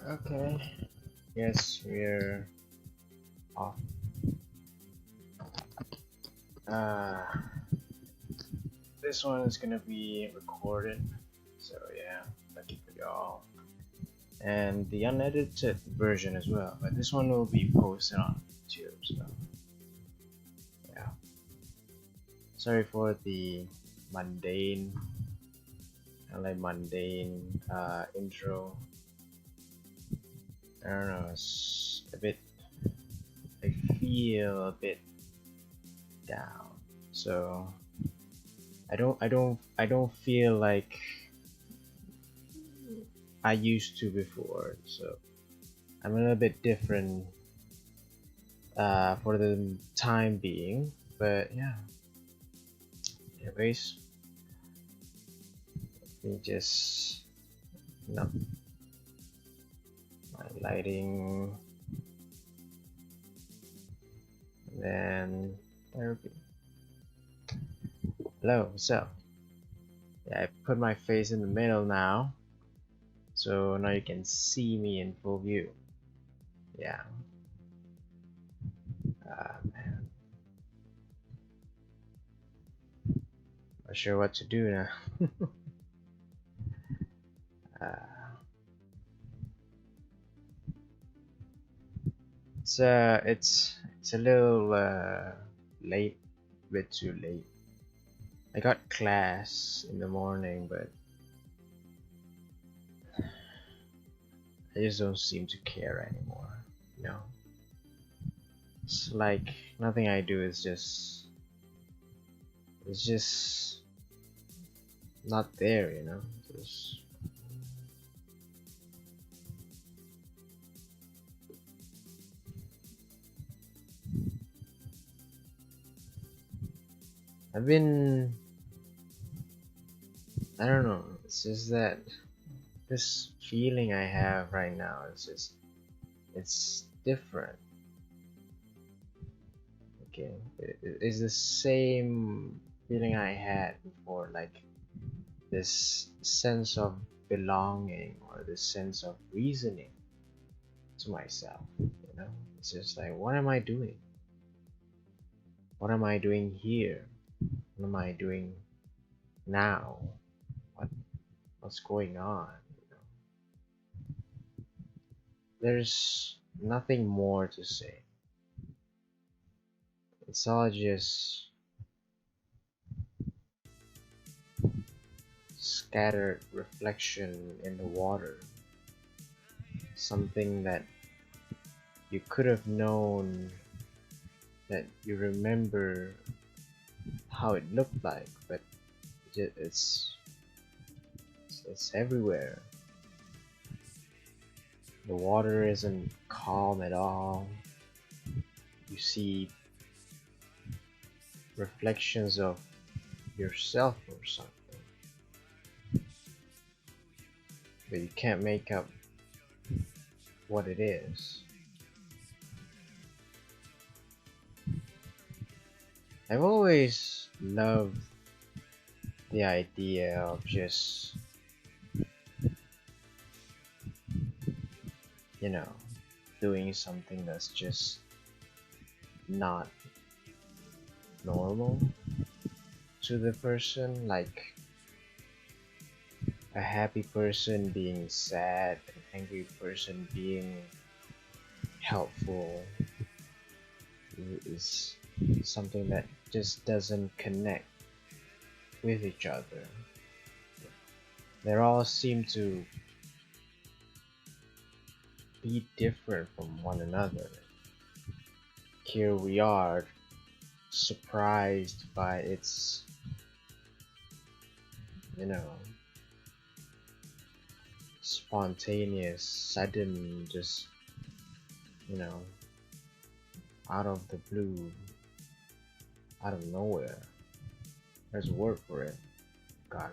Okay. Yes, we're off. Uh, this one is gonna be recorded. So yeah, lucky for y'all. And the unedited version as well. But this one will be posted on YouTube. So yeah. Sorry for the mundane, mundane intro. I don't know. It's a bit. I feel a bit down. So I don't feel like I used to before. So I'm a little bit different for the time being. But yeah, anyways, let me just no my lighting, then therapy. Hello, what's up? Yeah, I put my face in the middle now, so now you can see me in full view. Yeah, man, not sure what to do now. uh, it's a little late, a bit too late. I got class in the morning, but I just don't seem to care anymore. You know, it's like nothing I do is just not there. Just I've been I don't know. It's just that this feeling I have right now is just it's different. Okay, it's the same feeling I had before, like this sense of belonging or this sense of reasoning to myself. It's just like, what am I doing? What am I doing here? What am I doing now? What what's going on? There's nothing more to say. It's all just scattered reflection in the water. Something that you could have known, that you remember how it looked like, but it's everywhere. The water isn't calm at all. You see reflections of yourself or something, but you can't make up what it is. I've always loved the idea of just, you know, doing something that's just not normal to the person, like a happy person being sad, an angry person being helpful is something that just doesn't connect with each other. They all seem to be different from one another. Here we are, surprised by its, you know, spontaneous, sudden, just, you know, out of the blue, out of nowhere. There's a word for it. God.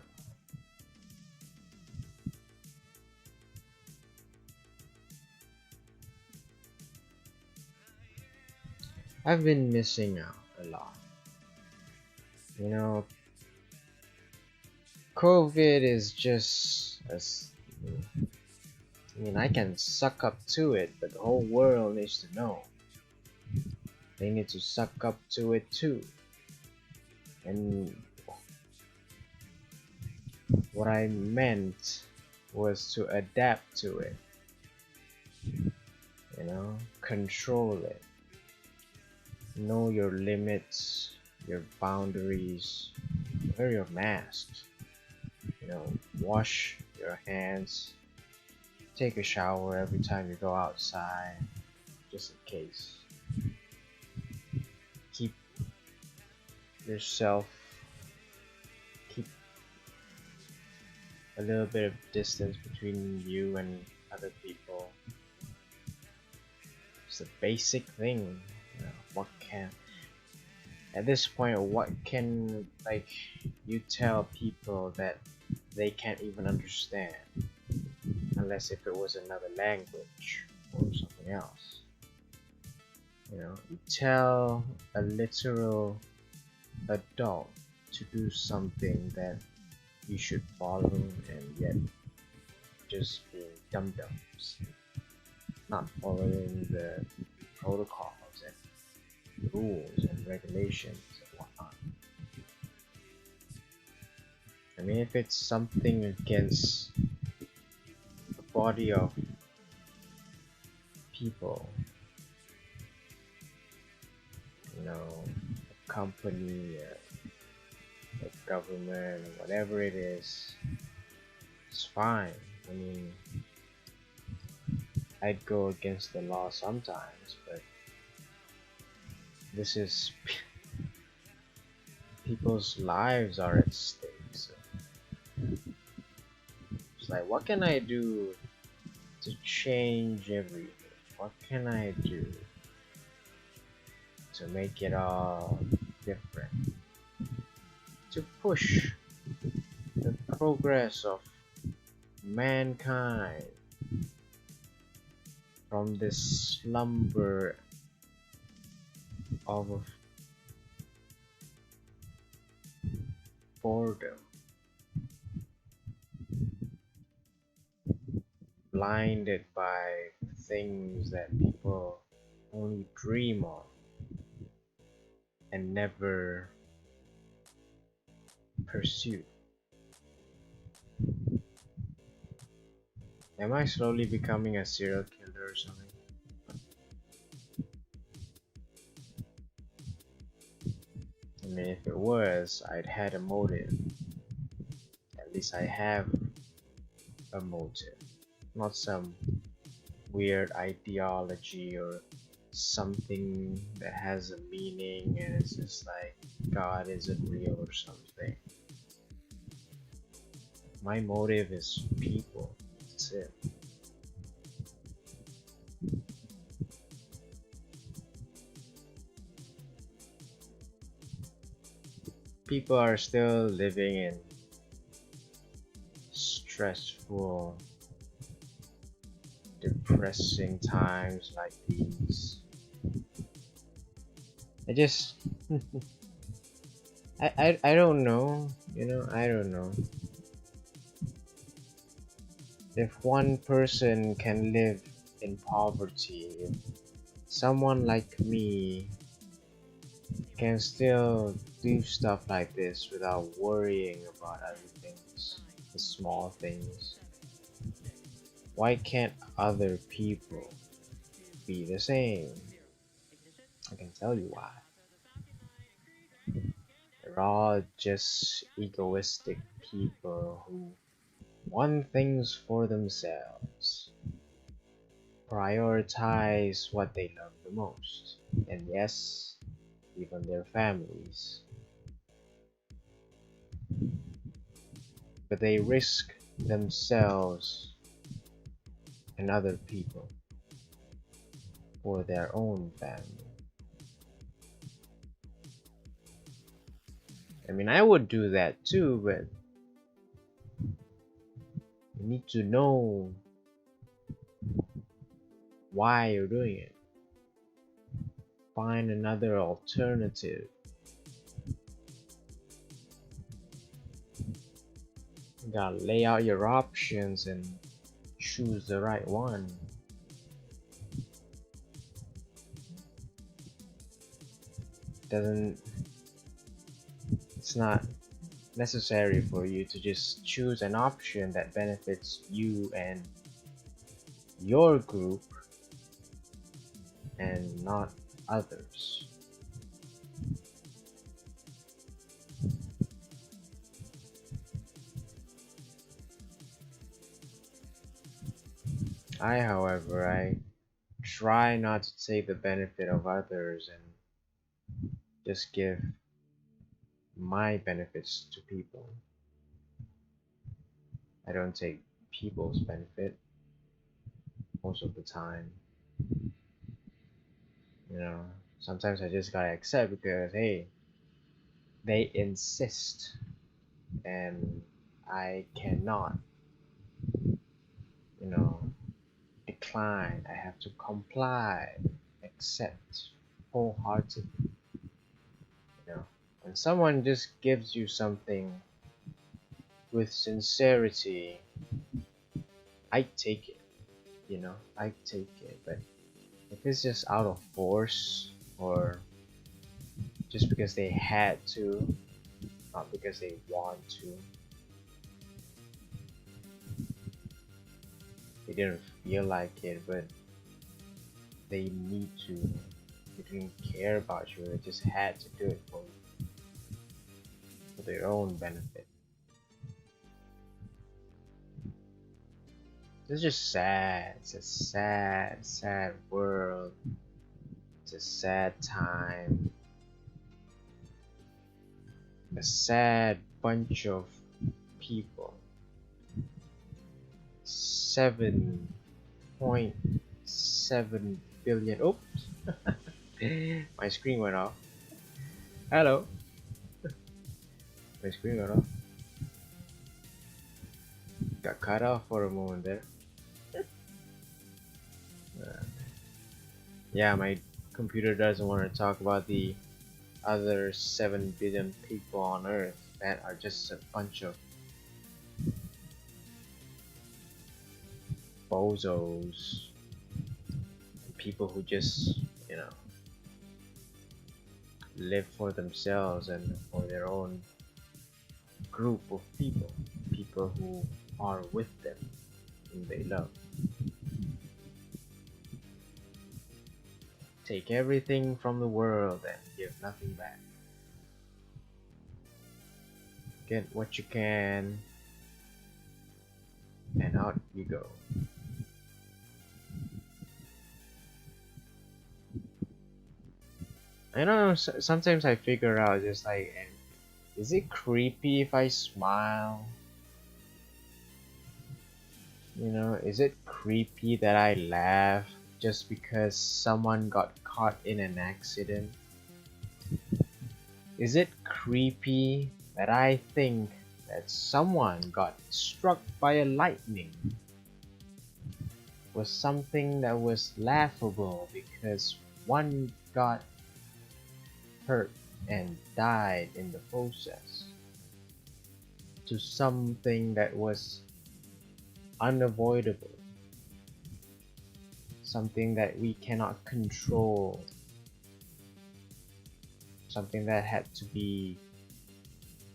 I've been missing out a lot. You know, COVID is just as I mean, I can suck up to it, but the whole world needs to know. They need to suck up to it too. And what I meant was to adapt to it, control it, know your limits, your boundaries, wear your mask, wash your hands, take a shower every time you go outside, just in case. Keep yourself, keep a little bit of distance between you and other people. It's a basic thing. What can at this point, what can you tell people that they can't even understand, unless if it was another language or something else? You tell a literal adult to do something that you should follow, and yet just being dum-dums, not following the protocols and rules and regulations and whatnot. I mean, if it's something against the body of people, a company, a government, whatever it is, it's fine. I mean, I'd go against the law sometimes, but this is people's lives are at stake. So it's like, what can I do to change everything? What can I do to make it all different? To push the progress of mankind from this slumber of boredom, blinded by things that people only dream of and never pursue. Am I slowly becoming a serial killer or something? I mean, if it was, I'd had a motive. At least I have a motive, not some weird ideology or something that has a meaning and it's just like God isn't real or something. My motive is people. That's it. People are still living in stressful, depressing times like these. I just I don't know, I don't know. If one person can live in poverty, if someone like me can still do stuff like this without worrying about other things, the small things, why can't other people be the same? I can tell you why. They're all just egoistic people who want things for themselves, prioritize what they love the most, and yes, even their families. But they risk themselves and other people for their own family. I mean, I would do that too, but you need to know why you're doing it. Find another alternative. You gotta lay out your options and choose the right one. Doesn't It's not necessary for you to just choose an option that benefits you and your group and not others. However, I try not to take the benefit of others and just give my benefits to people. I don't take people's benefit most of the time. You know, sometimes I just gotta accept because hey, they insist and I cannot, you know, decline. I have to comply, accept wholeheartedly. You know, when someone just gives you something with sincerity, I take it. You know, I take it. But if it's just out of force or just because they had to, not because they want to, they didn't feel like it, but they need to. They didn't care about you. They just had to do it for their own benefit. It's just sad. It's a sad, sad world. It's a sad time. A sad bunch of people. 7.7 billion. Oops. My screen went off. Hello. My screen went off. Got cut off for a moment there. Uh, yeah, my computer doesn't want to talk about the other 7 billion people on Earth that are just a bunch of bozos. People who just, you know, live for themselves and for their own group of people. People who are with them, whom they love. Take everything from the world and give nothing back. Get what you can, and out you go. I don't know, sometimes I figure out just like, is it creepy if I smile? You know, is it creepy that I laugh just because someone got caught in an accident? Is it creepy that I think that someone got struck by a lightning was something that was laughable because one got hurt and died in the process, to something that was unavoidable, something that we cannot control, something that had to be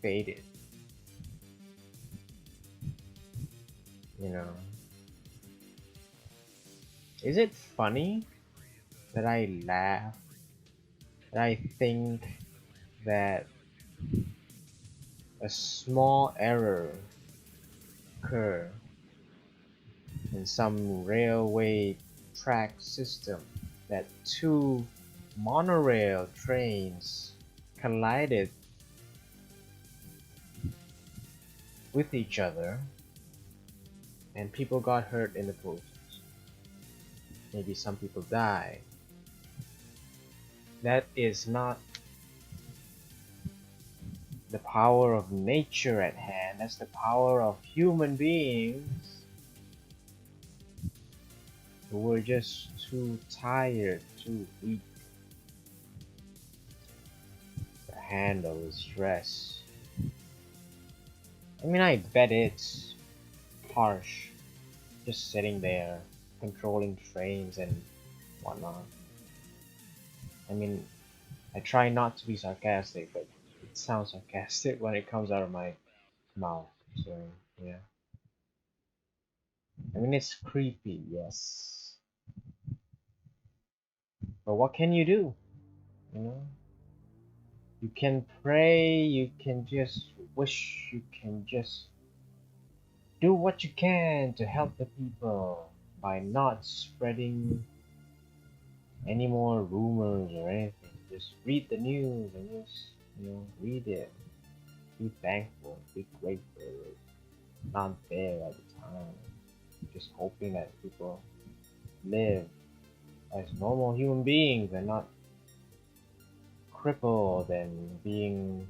fated. You know, is it funny that I laugh, that I think that a small error occur in some railway track system, that two monorail trains collided with each other and people got hurt in the process? Maybe some people died. That is not the power of nature at hand, that's the power of human beings who were just too tired, too weak to handle the stress. I mean, I bet it's harsh just sitting there controlling trains and whatnot. I mean, I try not to be sarcastic, but it sounds sarcastic when it comes out of my mouth. So yeah, I mean it's creepy, yes, but what can you do? You know, you can pray, you can just wish, you can just do what you can to help the people by not spreading any more rumors or anything. Just read the news and just, read it. Be thankful, be grateful. It's not there at the time. Just hoping that people live as normal human beings and not crippled and being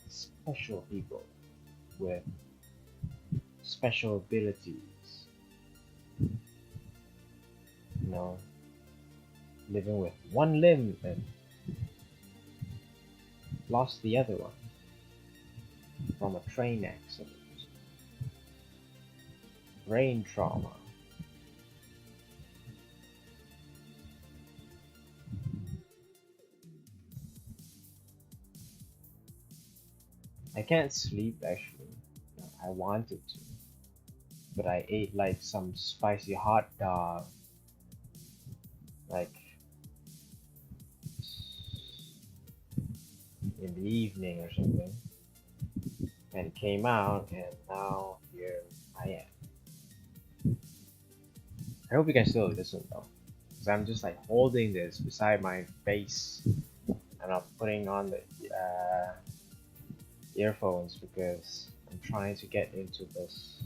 special people with special abilities. You know, living with one limb and lost the other one from a train accident, brain trauma. I can't sleep actually. I wanted to, but I ate like some spicy hot dog, like in the evening or something, and came out, and now here I am. I hope you can still listen though, because I'm just like holding this beside my face, and I'm putting on the earphones because I'm trying to get into this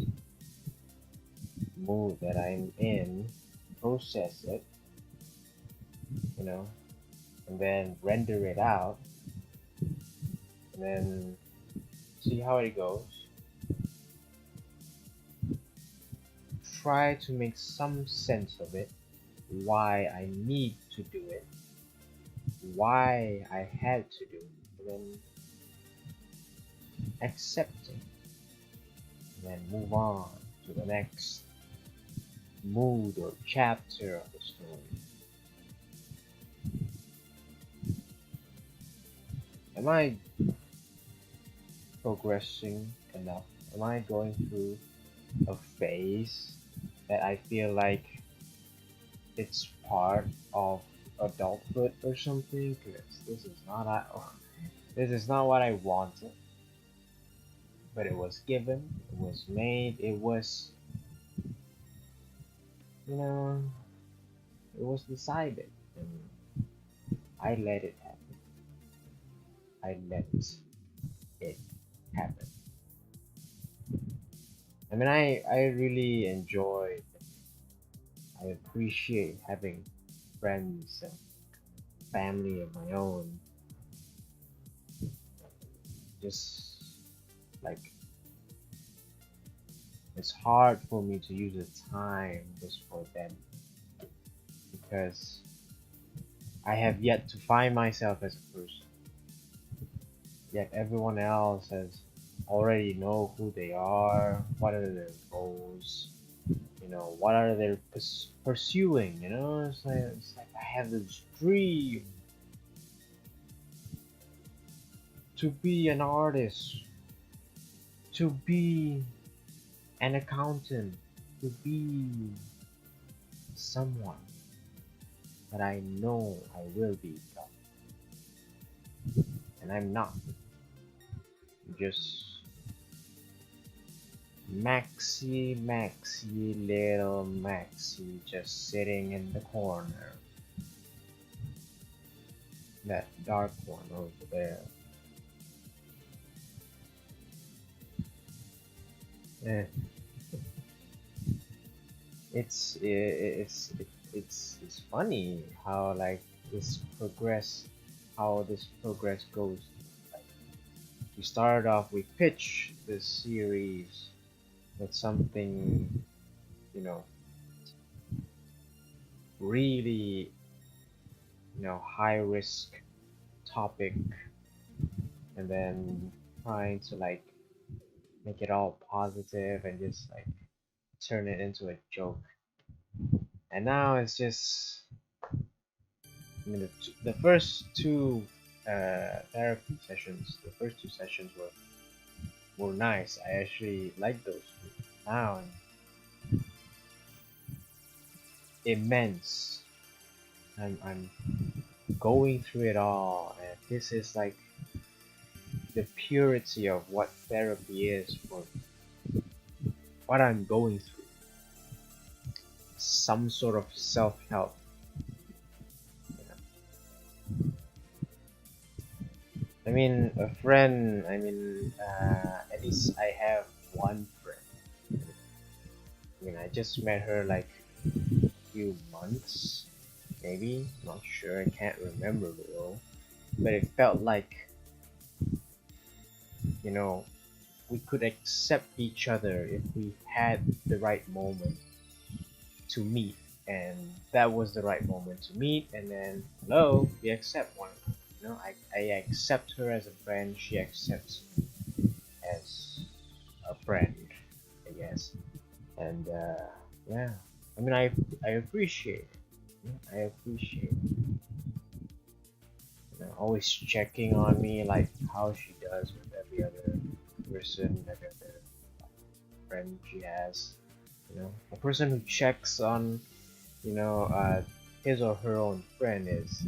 mood that I'm in, process it, you know, and then render it out, and then see how it goes. Try to make some sense of it, why I need to do it, why I had to do it, and then accept it, and then move on to the next mood or chapter of the story. Am I progressing enough? Am I going through a phase that I feel like it's part of adulthood or something? Because this is not what I wanted, but it was given, it was made, it was, you know, it was decided, and I let it happen. I let it happen. I mean, I really enjoy, I appreciate having friends and family of my own. Just like it's hard for me to use the time just for them because I have yet to find myself as a person. Yet everyone else has already know who they are, what are their goals, what are they pursuing. It's like I have this dream to be an artist, to be an accountant, to be someone that I know I will be, and I'm not. I'm just little Maxie, just sitting in the corner. That dark one over there. Yeah, it's funny how like how this progress goes. Like, we started off, we pitched this series with something, you know, really, high risk topic, and then trying to like make it all positive and just like turn it into a joke. And now it's just, I mean, the first two therapy sessions, the first two sessions were nice. I actually liked those. Now immense. I'm going through it all, and this is like the purity of what therapy is for what I'm going through. Some sort of self-help. I mean, a friend. I mean, at least I have one friend. I mean, I just met her like a few months, maybe. Not sure. I can't remember though. But it felt like, you know, we could accept each other if we had the right moment to meet, and that was the right moment to meet. And then, hello, we accept one another. You know, I accept her as a friend. She accepts me as a friend, I guess. And yeah, I mean, I appreciate it. I appreciate it. You know, always checking on me like how she does with every other person, every other friend she has. You know, a person who checks on, you know, his or her own friend is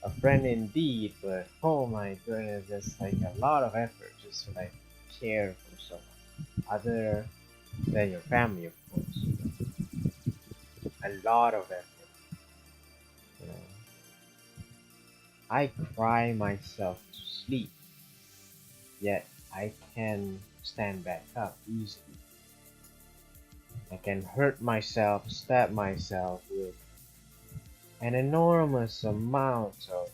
a friend indeed. But oh my goodness, it's like a lot of effort just to like care for someone other than your family, of course. A lot of effort. You know, I cry myself to sleep, yet I can stand back up easily. I can hurt myself, stab myself with an enormous amount of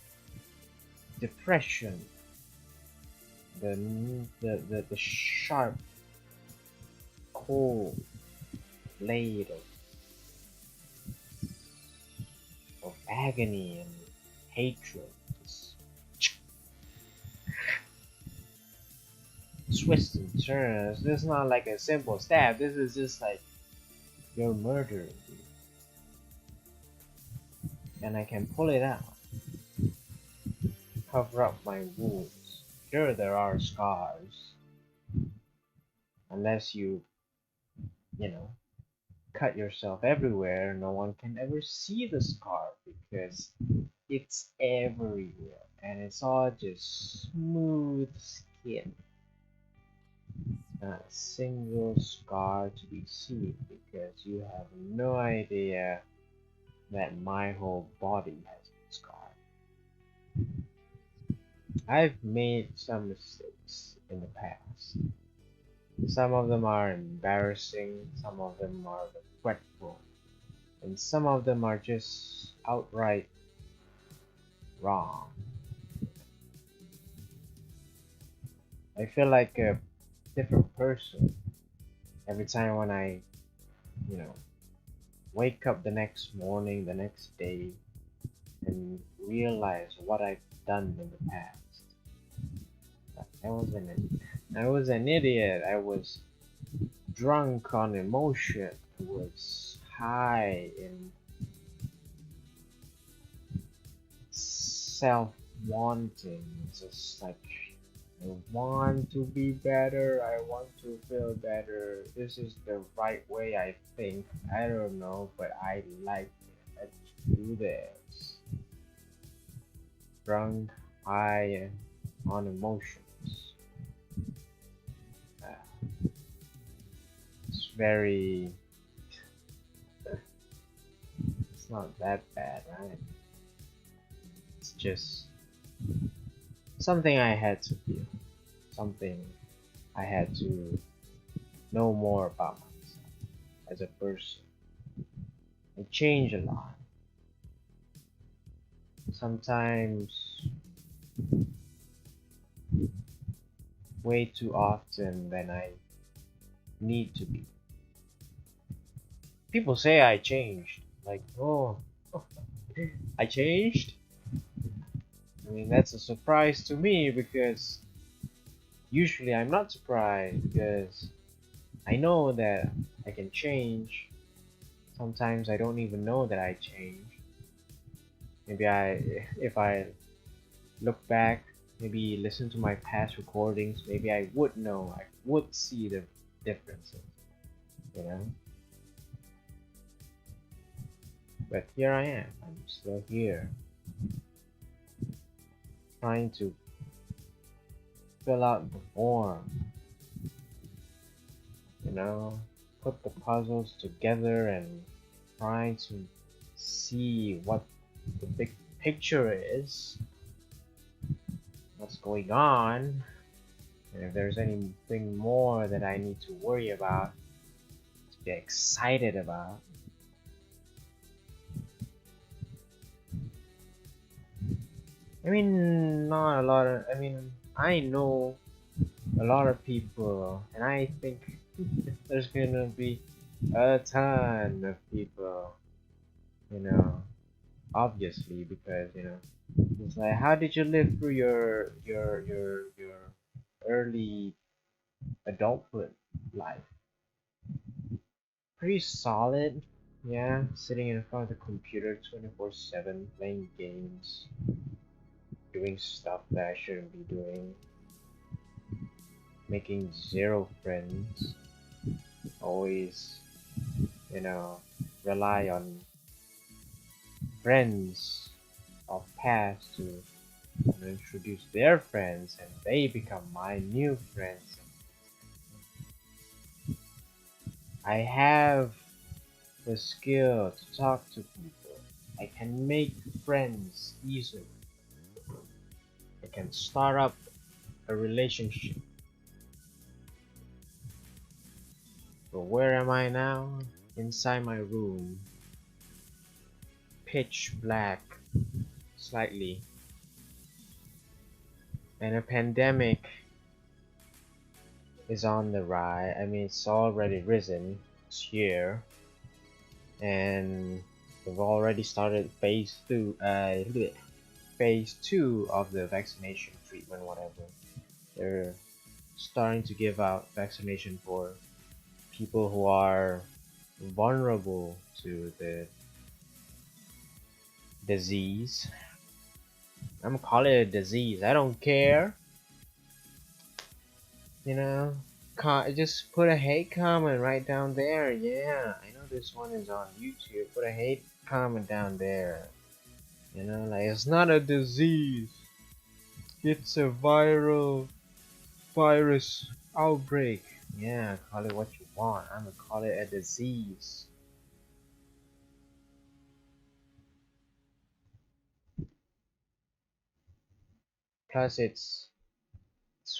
depression, the sharp, cold blade of agony and hatred. Just twists and turns. This is not like a simple stab. This is just like you're murdering me. And I can pull it out, cover up my wounds. Sure, there are scars, unless you know, cut yourself everywhere. No one can ever see the scar because it's everywhere, and it's all just smooth skin. Not a single scar to be seen because you have no idea that my whole body has been scarred. I've made some mistakes in the past. Some of them are embarrassing, some of them are regretful, and some of them are just outright wrong. I feel like a different person every time when I, you know, wake up the next morning, the next day, and realize what I've done in the past. I was an idiot. I was drunk on emotion. I was high in self-wanting. It's just like I want to be better. I want to feel better. This is the right way I think. I don't know, but I like it. Let's do this. Drunk, high on emotions. It's very. It's not that bad, right? It's just something I had to feel. Something I had to know more about myself as a person. I change a lot. Sometimes way too often than I need to be. People say I changed. Like, oh, I changed? I mean, that's a surprise to me because usually I'm not surprised because I know that I can change. Sometimes I don't even know that I change. Maybe if I look back, maybe listen to my past recordings, maybe I would know, I would see the differences, you know? But here I am, I'm still here, trying to fill out the form, you know? Put the puzzles together and trying to see what the big picture is, what's going on, and if there's anything more that I need to worry about, to get excited about. I mean, not a lot of, I mean, I know a lot of people, and I think there's gonna be a ton of people, you know, obviously, because, you know, it's like, how did you live through your early adulthood life? Pretty solid, yeah, sitting in front of the computer 24/7, playing games, doing stuff that I shouldn't be doing, making zero friends, always, you know, rely on friends of past to, you know, introduce their friends and they become my new friends. I have the skill to talk to people. I can make friends easily. I can start up a relationship. But where am I now? Inside my room. Pitch black, slightly. And a pandemic is on the rise. I mean, it's already risen. It's here. And we've already started phase two of the vaccination treatment, whatever. They're starting to give out vaccination for people who are vulnerable to the disease. I'm gonna call it a disease. I don't care. You know, just put a hate comment right down there. Yeah, I know this one is on YouTube. Put a hate comment down there. You know, like, it's not a disease. It's a virus outbreak. Yeah, call it what you want. I'm gonna call it a disease. Plus, it's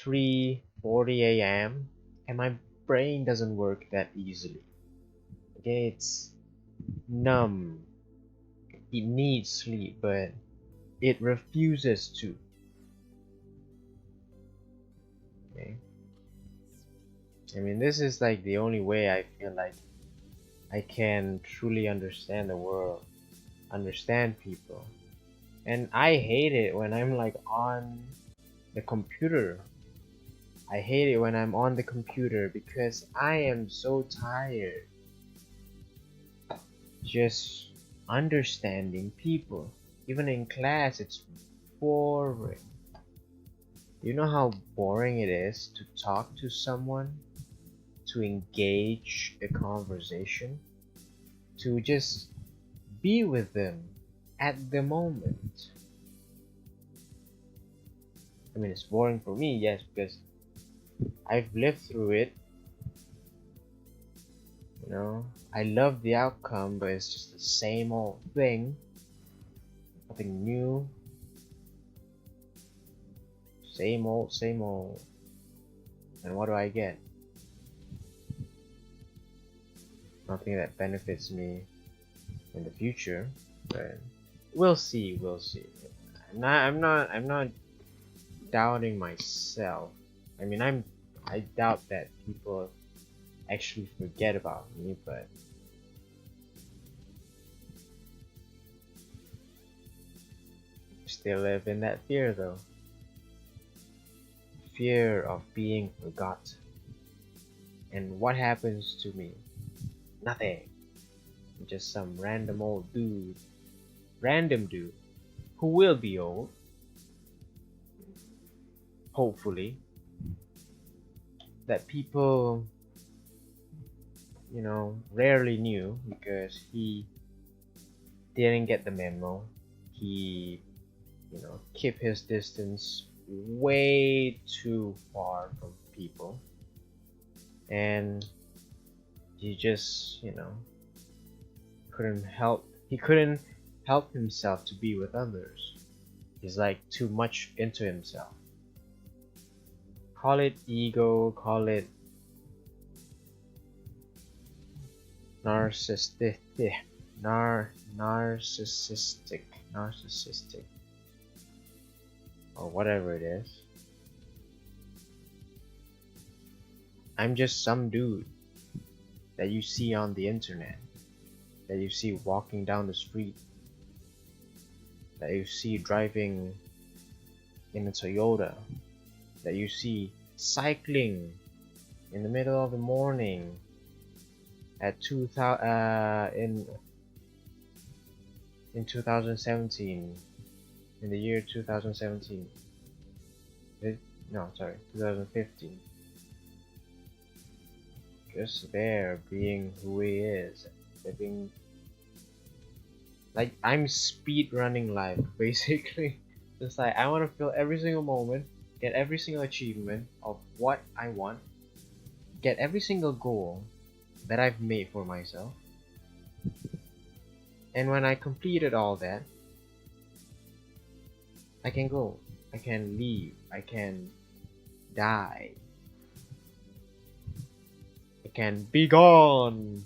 3:40 a.m. and my brain doesn't work that easily. Okay, it's numb. It needs sleep, but it refuses to. Okay, I mean, this is like the only way I feel like I can truly understand the world, understand people. And I hate it when I'm like on the computer. I hate it when I'm on the computer because I am so tired just understanding people. Even in class, it's boring. You know how boring it is to talk to someone, to engage a conversation, to just be with them at the moment. I mean, it's boring for me, yes, because I've lived through it. You know, I love the outcome, but it's just the same old thing. Nothing new. Same old, same old. And what do I get? Nothing that benefits me in the future, but we'll see, we'll see. I'm not doubting myself. I mean, I doubt that people actually forget about me, but still live in that fear though. Fear of being forgotten. And what happens to me? Nothing. Just some random dude who will be old, hopefully, that people, rarely knew because he didn't get the memo. He, kept his distance way too far from people, and he just, he couldn't help himself to be with others. He's like too much into himself. Call it ego, call it narcissistic, narcissistic, or whatever it is. I'm just some dude that you see on the internet, that you see walking down the street, that you see driving in a Toyota, that you see cycling in the middle of the morning at 2017, in the year 2017. No, sorry, 2015. Just there, being who he is, living like I'm speed running life, basically. Just like I want to feel every single moment, get every single achievement of what I want, get every single goal that I've made for myself. And when I completed all that, I can go, I can leave, I can die, I can be gone.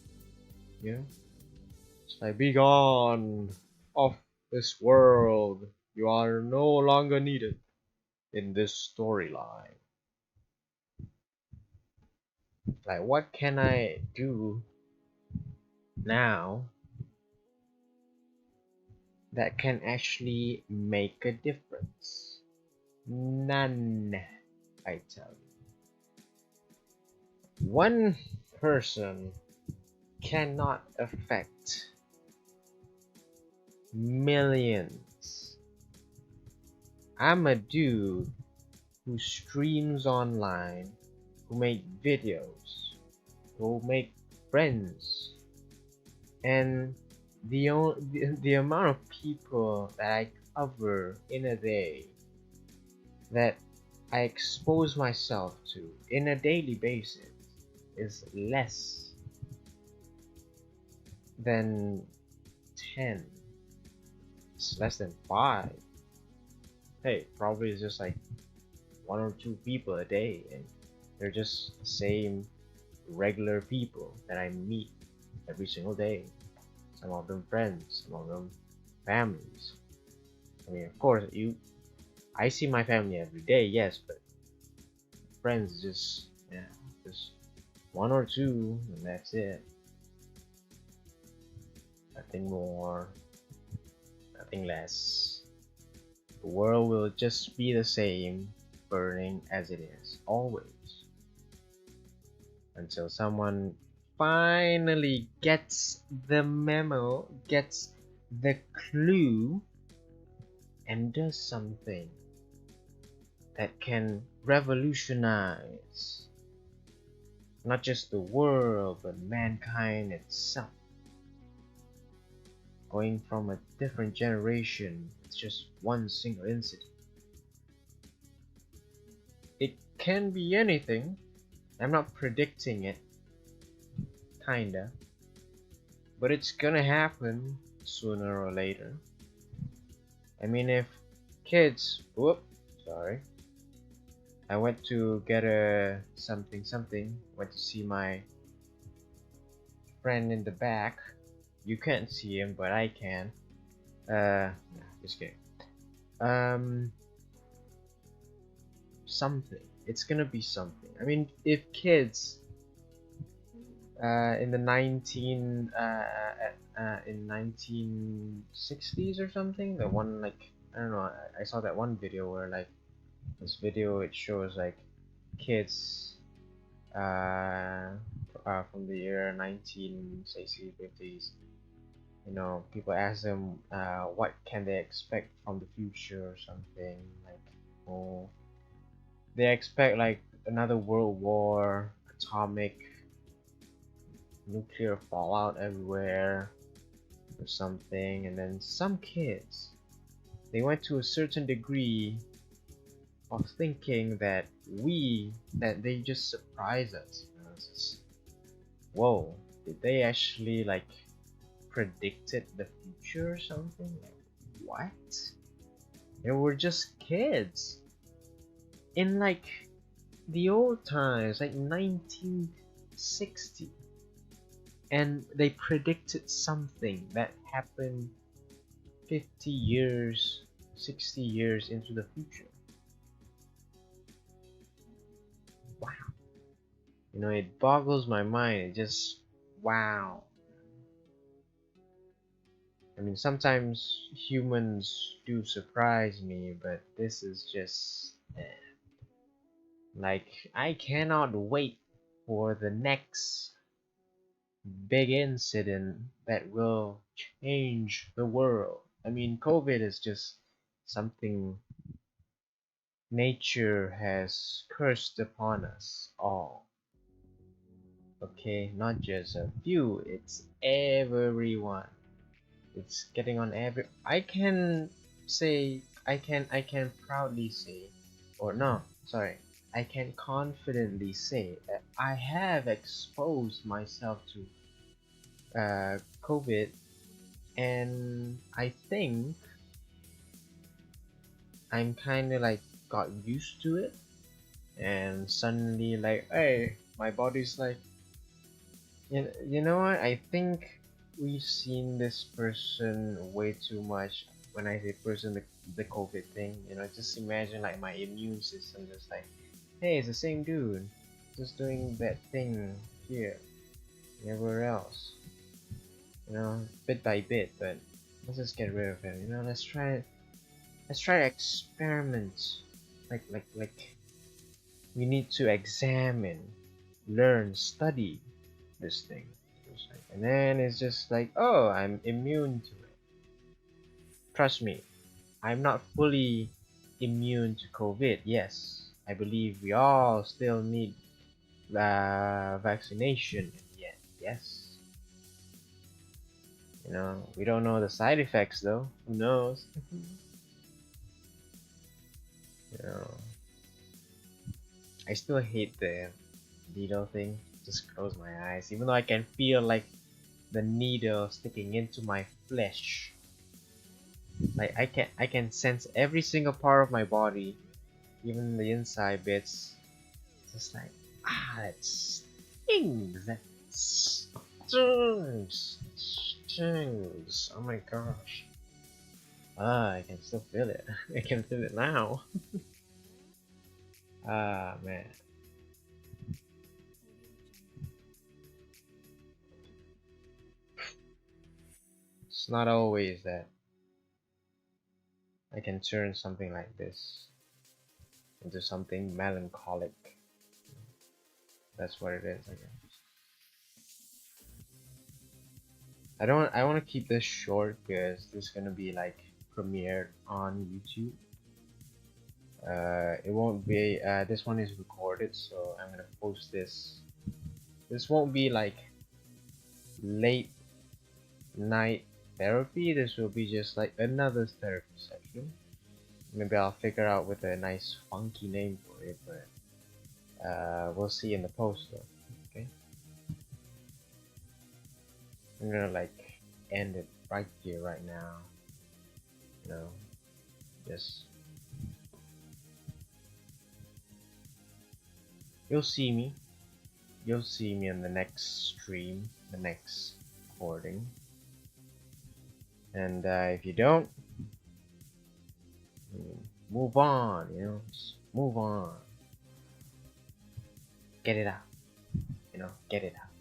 It's like, be gone of this world. You are no longer needed in this storyline. Like, what can I do now that can actually make a difference? None, I tell you. One person cannot affect millions. I'm a dude who streams online, who make videos, who make friends, and the amount of people that I cover in a day, that I expose myself to in a daily basis, is less than 10. It's less than 5. Hey, probably it's just like 1 or 2 people a day, and they're just the same regular people that I meet every single day. Some of them friends, some of them families. I mean, of course, I see my family every day, yes, but friends just 1 or 2, and that's it. Nothing more, nothing less. The world will just be the same, burning as it is, always. Until someone finally gets the memo, gets the clue, and does something that can revolutionize not just the world, but mankind itself. Going from a different generation, it's just one single incident. It can be anything. I'm not predicting it, kinda, but it's gonna happen sooner or later. I mean, if kids, sorry, I went to get a something, went to see my friend in the back. You can't see him, but I can. Just kidding. Something. It's gonna be something. I mean, if kids in the 1960s or something, the one, like, I don't know, I saw that one video where, like, this video, it shows like kids from the year 1950s. You know, people ask them what can they expect from the future or something like, oh, they expect like another world war, atomic, nuclear fallout everywhere or something. And then some kids, they went to a certain degree of thinking that they just surprise us. You know, it's just, whoa, did they actually like predicted the future or something? Like, what? They were just kids in like the old times, like 1960, and they predicted something that happened 50 years, 60 years into the future. Wow. You know, it boggles my mind. It just, wow. I mean, sometimes humans do surprise me, but this is just like, I cannot wait for the next big incident that will change the world. I mean, COVID is just something nature has cursed upon us all. Okay, not just a few, it's everyone. It's getting on every. I can say, I can proudly say, or no, sorry, I can confidently say that I have exposed myself to COVID, and I think I'm kind of like got used to it, and suddenly like, hey, my body's like, you know what? I think we've seen this person way too much. When I say person, the COVID thing, you know, just imagine like my immune system just like, hey, it's the same dude, just doing that thing here, everywhere else, you know, bit by bit. But let's just get rid of it. You know, let's try to experiment. Like we need to examine, learn, study this thing. And then it's just like, oh, I'm immune to it. Trust me, I'm not fully immune to COVID. Yes, I believe we all still need vaccination. Yeah, yes. You know, we don't know the side effects though. Who knows? You know, I still hate the needle thing. Just close my eyes, even though I can feel like the needle sticking into my flesh. Like I can sense every single part of my body, even the inside bits. Just like, that stings, that stings. Oh my gosh. I can still feel it. I can feel it now. Man. It's not always that I can turn something like this into something melancholic. That's what it is, I guess. I want to keep this short because this is gonna be like premiered on YouTube. It won't be. This one is recorded, so I'm gonna post this. This won't be like late night therapy. This will be just like another therapy session. Maybe I'll figure out with a nice funky name for it, but we'll see in the post though. Okay, I'm gonna like end it right here, right now. You know, just you'll see me. You'll see me in the next stream, the next recording. And if you don't, move on. You know, just move on. Get it out. You know, get it out.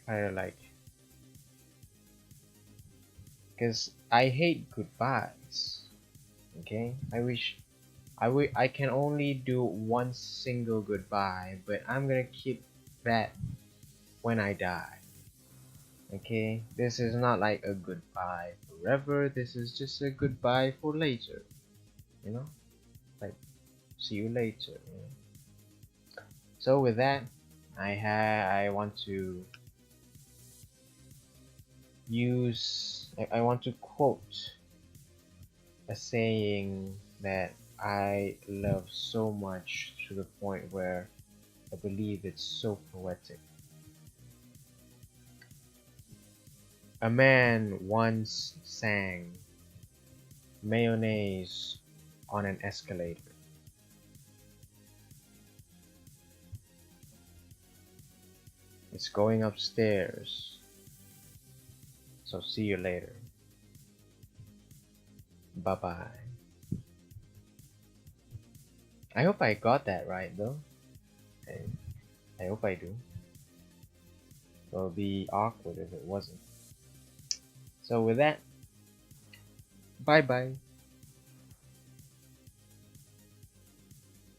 Try to like, because I hate goodbyes. Okay, I can only do one single goodbye, but I'm gonna keep that when I die. Okay, this is not like a goodbye forever. This is just a goodbye for later. You know, like see you later. You know? So with that, I want to I want to quote a saying that I love so much to the point where I believe it's so poetic. A man once sang mayonnaise on an escalator. It's going upstairs, so see you later. Bye bye. I hope I got that right though. I hope I do. It would be awkward if it wasn't. So with that, bye bye.